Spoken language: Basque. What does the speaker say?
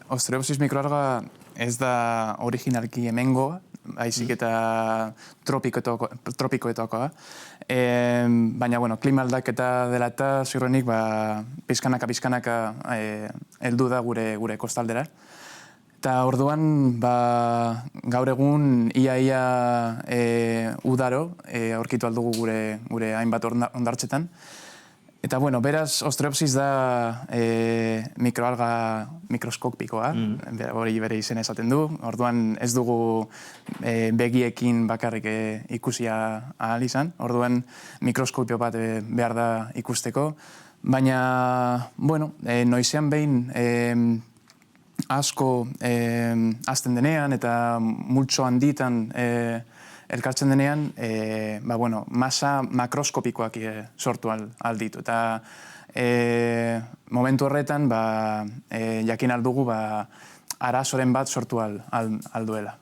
Ostreopsis mikroalga ez da originalki hemengoa, baizik eta tropikoetakoa. Baina, klima aldaketa dela eta ziurrenik pizkanaka heldu da gure kostaldera. Eta orduan, gaur egun ia udaro aurkitu aldugu gure hainbat hondartzetan. Eta, beraz, Ostreopsis da mikroalga mikroskopikoa, hori bere izen esaten du. Orduan ez dugu begiekin bakarrik ikusia ahal izan. Orduan mikroskopio bat behar da ikusteko. Baina, noizean behin asko azten denean eta multzo handitan elkartzen denean, masa makroskopikoak sortu alditu. Eta momentu horretan jakin aldugu arazoren bat sortu alduela.